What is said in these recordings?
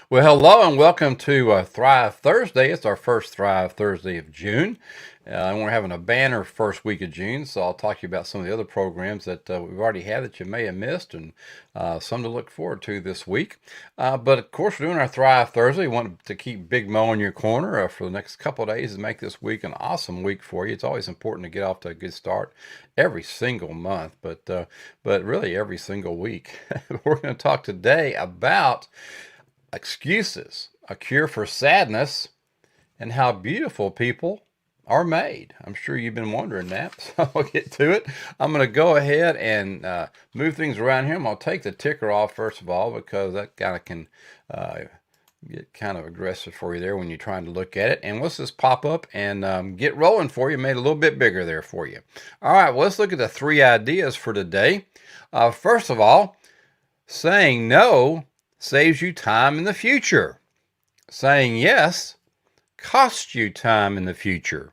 Well, hello and welcome to Thrive Thursday. It's our first Thrive Thursday of June. And we're having a banner first week of June, so I'll talk to you about some of the other programs that we've already had that you may have missed and some to look forward to this week. But of course, we're doing our Thrive Thursday. We want to keep Big Mo in your corner for the next couple of days and make this week an awesome week for you. It's always important to get off to a good start every single month, but really every single week. We're going to talk today about excuses, a cure for sadness, and how beautiful people are made. I'm sure you've been wondering that, so I'll get to it. I'm going to go ahead and move things around here. I'm going to take the ticker off first of all because that kind of can get kind of aggressive for you there when you're trying to look at it. And let's just pop up and get rolling for you. Made it a little bit bigger there for you. All right, well, let's look at the three ideas for today. First of all, saying no saves you time in the future. Saying yes costs you time in the future.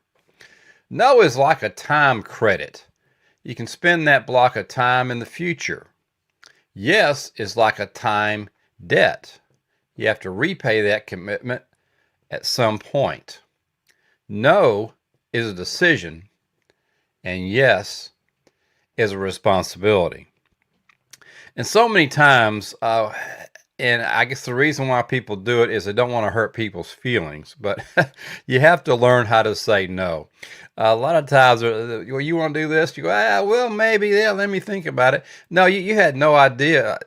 No is like a time credit. You can spend that block of time in the future. Yes is like a time debt. You have to repay that commitment at some point. No is a decision, and yes is a responsibility. And so many times, and I guess the reason why people do it is they don't want to hurt people's feelings, but you have to learn how to say no. A lot of times, well, you want to do this? You go, well, maybe, yeah, let me think about it. No, you had no idea.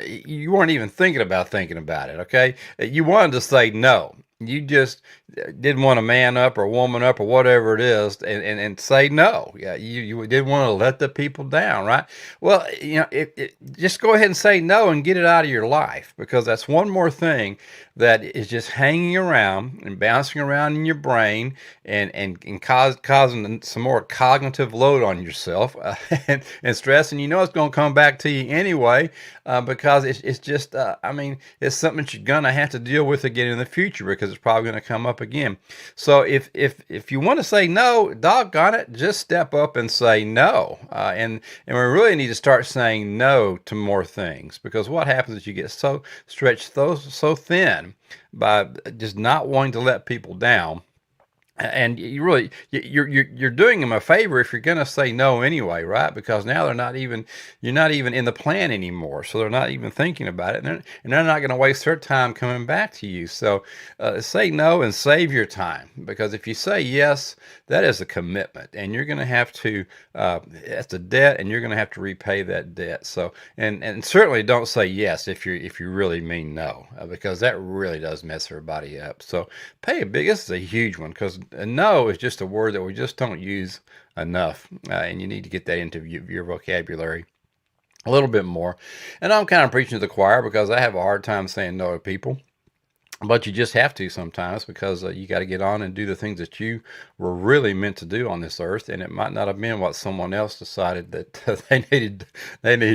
You weren't even thinking about it, okay? You wanted to say no. You just didn't want to man up or woman up or whatever it is and say no. Yeah, you didn't want to let the people down, right? Well, just go ahead and say no and get it out of your life, because that's one more thing that is just hanging around and bouncing around in your brain and causing some more cognitive load on yourself and stress. And it's going to come back to you anyway because it's just, it's something that you're going to have to deal with again in the future because it's probably going to come up again. So if you want to say no, doggone it, just step up and say no. And we really need to start saying no to more things, because what happens is you get so stretched so thin by just not wanting to let people down. And you're doing them a favor if you're going to say no anyway, right? Because now you're not even in the plan anymore, so they're not even thinking about it, and they're not going to waste their time coming back to you. So say no and save your time, because if you say yes, that is a commitment, and you're going to have to that's a debt, and you're going to have to repay that debt. So and certainly don't say yes if you really mean no, because that really does mess everybody up. So this is a huge one, because no is just a word that we just don't use enough, and you need to get that into your vocabulary a little bit more. And I'm kind of preaching to the choir because I have a hard time saying no to people. But you just have to sometimes, because you got to get on and do the things that you were really meant to do on this earth, and it might not have been what someone else decided that they needed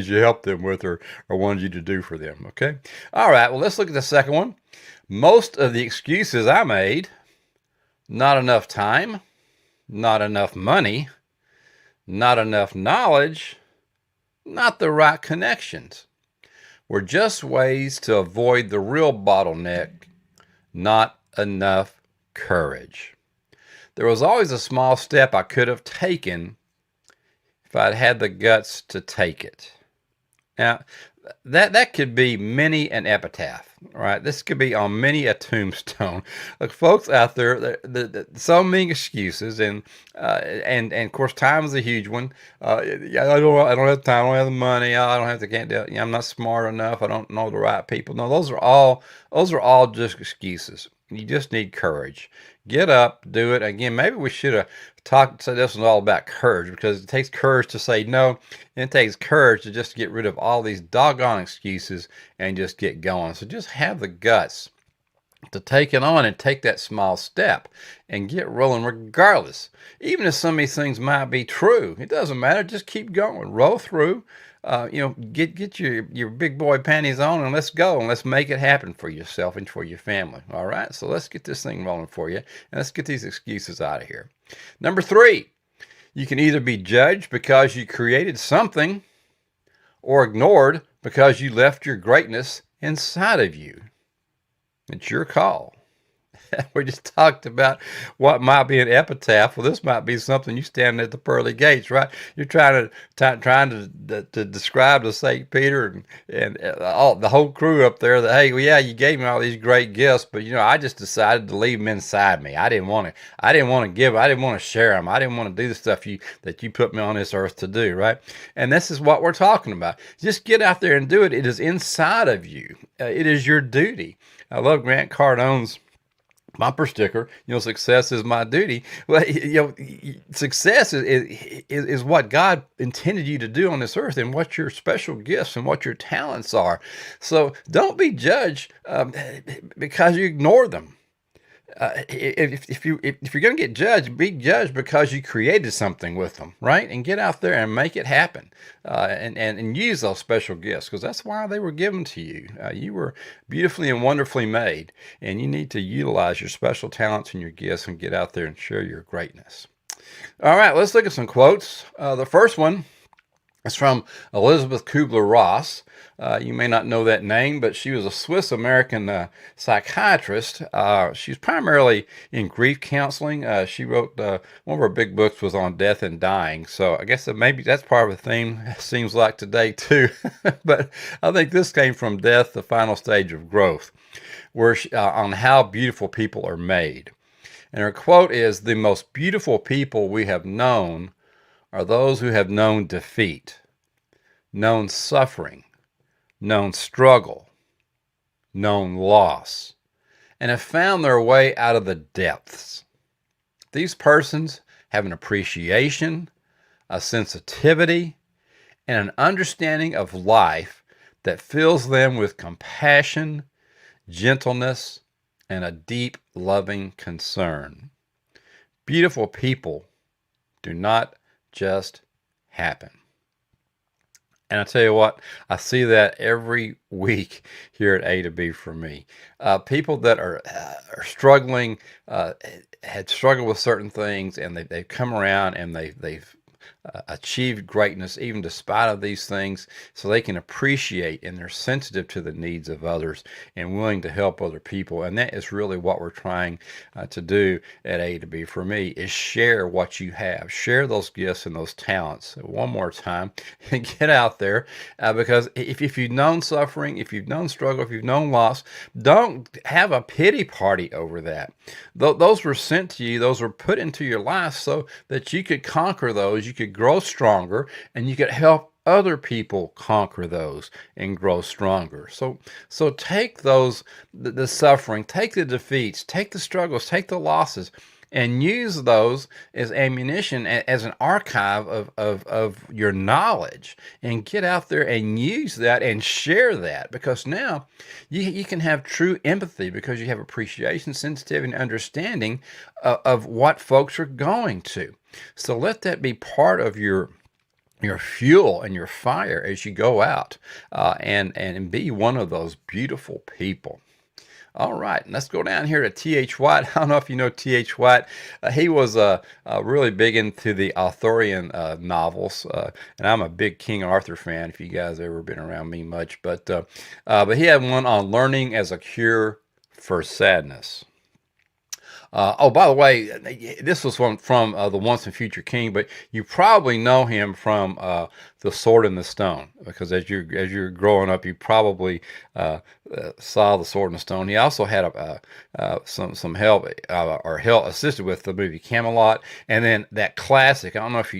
you to help them with, or wanted you to do for them. Okay, all right. Well, let's look at the second one. Most of the excuses I made: not enough time, not enough money, not enough knowledge, not the right connections, were just ways to avoid the real bottleneck: not enough courage. There was always a small step I could have taken if I'd had the guts to take it. Now, that could be many an epitaph, right? This could be on many a tombstone. Look, folks out there, so many excuses, and of course, time is a huge one. Yeah, I don't have time. I don't have the money. I don't have the can't do it. I'm not smart enough. I don't know the right people. No, those are all just excuses. You just need courage. Get up, do it. Again, maybe we should have said this was all about courage, because it takes courage to say no, and it takes courage to just get rid of all these doggone excuses and just get going. So just have the guts to take it on and take that small step and get rolling regardless. Even if some of these things might be true, it doesn't matter. Just keep going. Roll through. Get your big boy panties on, and let's go, and let's make it happen for yourself and for your family. All right, so let's get this thing rolling for you, and let's get these excuses out of here. Number 3, you can either be judged because you created something, or ignored because you left your greatness inside of you. It's your call. We just talked about what might be an epitaph. Well, this might be something you standing at the pearly gates, right? You're trying to describe to Saint Peter and all the whole crew up there that, hey, well, yeah, you gave me all these great gifts, but I just decided to leave them inside me. I didn't want to give. I didn't want to share them. I didn't want to do the stuff that you put me on this earth to do, right? And this is what we're talking about. Just get out there and do it. It is inside of you. It is your duty. I love Grant Cardone's bumper sticker, success is my duty. Well, success is what God intended you to do on this earth and what your special gifts and what your talents are. So don't be judged because you ignore them. If you're going to get judged, be judged because you created something with them, right? And get out there and make it happen, and use those special gifts, because that's why they were given to you. You were beautifully and wonderfully made, and you need to utilize your special talents and your gifts and get out there and share your greatness. All right, let's look at some quotes. The first one is from Elizabeth Kubler-Ross. You may not know that name, but she was a Swiss-American psychiatrist. She's primarily in grief counseling. She wrote, one of her big books was on death and dying. So I guess maybe that's part of the theme, seems like today too. But I think this came from Death, the Final Stage of Growth, where on how beautiful people are made. And her quote is, "The most beautiful people we have known are those who have known defeat, known suffering, known struggle, known loss, and have found their way out of the depths. These persons have an appreciation, a sensitivity, and an understanding of life that fills them with compassion, gentleness, and a deep, loving concern. Beautiful people do not just happen." And I tell you what, I see that every week here at A to B for me. People that are struggling, had struggled with certain things, and they've come around and they've achieved greatness even despite of these things, so they can appreciate and they're sensitive to the needs of others and willing to help other people. And that is really what we're trying to do at A to B for me, is share what you have, share those gifts and those talents one more time, and get out there, because if you've known suffering, if you've known struggle, if you've known loss, don't have a pity party over that. Those were sent to you, those were put into your life so that you could conquer those, you could grow stronger, and you could help other people conquer those and grow stronger. So take those, the suffering, take the defeats, take the struggles, take the losses, and use those as ammunition, as an archive of your knowledge, and get out there and use that and share that, because now you can have true empathy because you have appreciation, sensitivity, and understanding of what folks are going to. So let that be part of your fuel and your fire as you go out, and be one of those beautiful people. All right, let's go down here to T.H. White. I don't know if you know T.H. White. He was really big into the Arthurian novels, and I'm a big King Arthur fan, if you guys ever been around me much. But he had one on learning as a cure for sadness. By the way, this was from the Once and Future King, but you probably know him from The Sword in the Stone, because as you're growing up, you probably saw The Sword in the Stone. He also had some help, or help assisted with the movie Camelot, and then that classic. I don't know if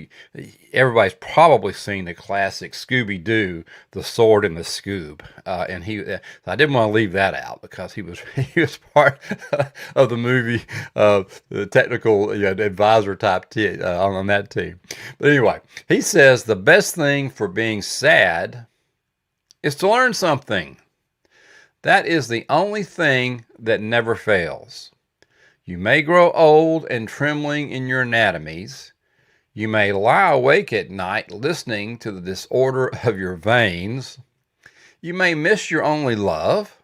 everybody's probably seen the classic Scooby-Doo, The Sword in the Scoob, and I didn't want to leave that out because he was part of the movie, the technical advisor type on that team. But anyway, he says the best thing for being sad is to learn something. That is the only thing that never fails. You may grow old and trembling in your anatomies. You may lie awake at night listening to the disorder of your veins. You may miss your only love.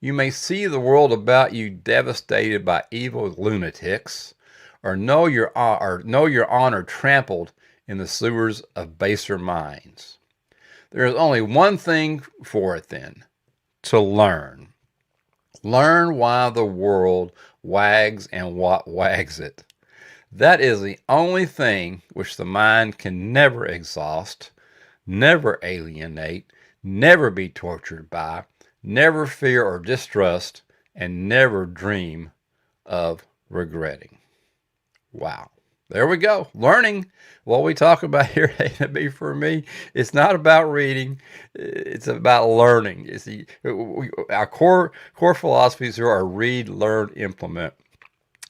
You may see the world about you devastated by evil lunatics, or know your honor trampled in the sewers of baser minds. There is only one thing for it then: to learn. Learn why the world wags and what wags it. That is the only thing which the mind can never exhaust, never alienate, never be tortured by, never fear or distrust, and never dream of regretting. Wow. There we go. Learning. What we talk about here at A to B for me, it's not about reading. It's about learning. You see, our core philosophies here are read, learn, implement.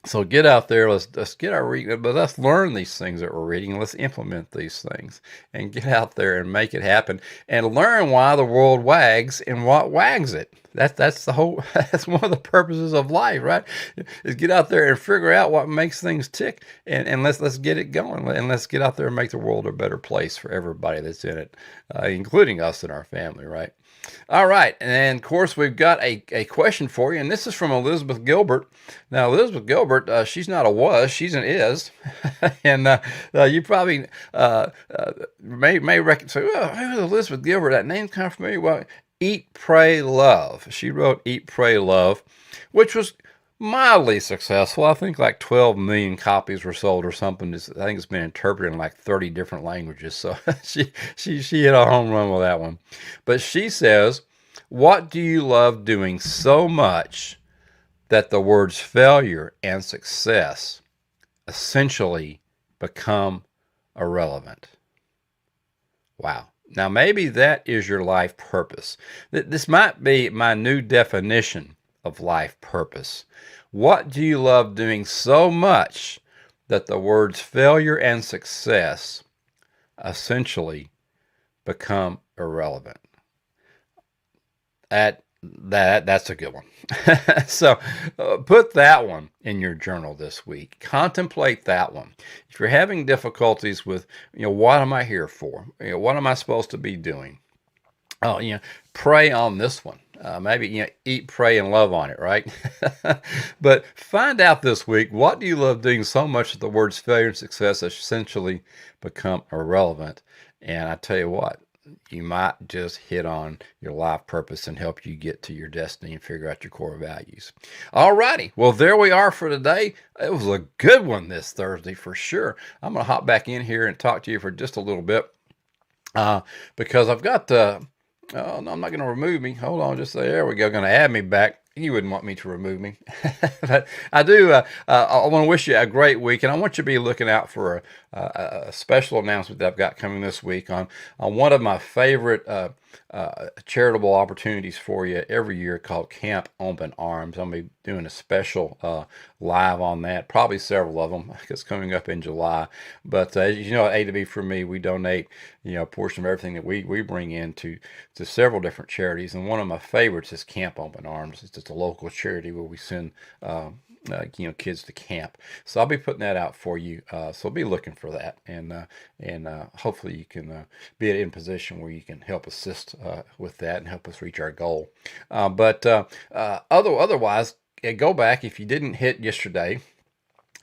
So get out there. Let's get our reading, but let's learn these things that we're reading. Let's implement these things and get out there and make it happen and learn why the world wags and what wags it. That's the whole. That's one of the purposes of life, right? Is get out there and figure out what makes things tick, and let's get it going, and let's get out there and make the world a better place for everybody that's in it, including us and our family, right? All right, and of course we've got a question for you, and this is from Elizabeth Gilbert. Now Elizabeth Gilbert, she's not a was, she's an is, and you probably may say, well, who's Elizabeth Gilbert? That name's kind of familiar. Well, Eat, Pray, Love. She wrote Eat, Pray, Love, which was mildly successful. I think like 12 million copies were sold or something. I think it's been interpreted in like 30 different languages. So she hit a home run with that one. But she says, what do you love doing so much that the words failure and success essentially become irrelevant? Wow. Now, maybe that is your life purpose. This might be my new definition of life purpose. What do you love doing so much that the words failure and success essentially become irrelevant? That's a good one. So put that one in your journal this week. Contemplate that one. If you're having difficulties with, what am I here for? What am I supposed to be doing? Oh, pray on this one. Maybe, eat, pray, and love on it, right? But find out this week, what do you love doing so much that the words failure and success essentially become irrelevant? And I tell you what, you might just hit on your life purpose and help you get to your destiny and figure out your core values. All righty. Well, there we are for today. It was a good one this Thursday for sure. I'm going to hop back in here and talk to you for just a little bit because I've got oh, no, I'm not going to remove me. Hold on, just there we go. Going to add me back. You wouldn't want me to remove me. But I do. I want to wish you a great week, and I want you to be looking out for a special announcement that I've got coming this week on one of my favorite charitable opportunities for you every year called Camp Open Arms. I'm going to be doing a special live on that, probably several of them. It's coming up in July. But as you know, at A to B for me, we donate a portion of everything that we bring in to several different charities, and one of my favorites is Camp Open Arms. It's just a local charity where we send kids to camp. So I'll be putting that out for you. So be looking for that, and hopefully you can be in a position where you can help assist with that and help us reach our goal. But otherwise, go back if you didn't hit yesterday.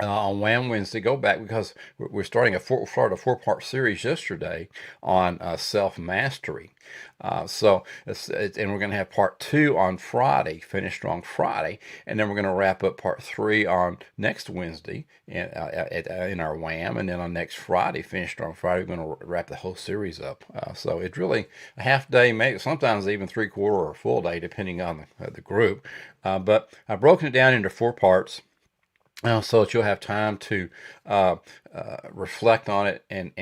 On Wham Wednesday, go back because we're starting a four-part series yesterday on self-mastery. And we're going to have part 2 on Friday, Finish Strong Friday, and then we're going to wrap up part 3 on next Wednesday in our Wham, and then on next Friday, Finish Strong Friday, we're going to wrap the whole series up. So it's really a half day, maybe sometimes even 3/4 or a full day, depending on the group. But I've broken it down into 4 parts. So that you'll have time to reflect on it and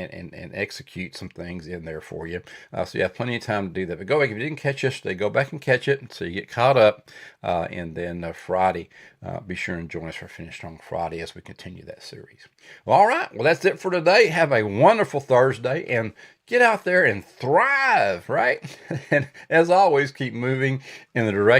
execute some things in there for you. So you have plenty of time to do that. But go back, if you didn't catch yesterday, go back and catch it so you get caught up. And then Friday, be sure and join us for Finish Strong Friday as we continue that series. Well, all right. Well, that's it for today. Have a wonderful Thursday and get out there and thrive, right? And as always, keep moving in the direction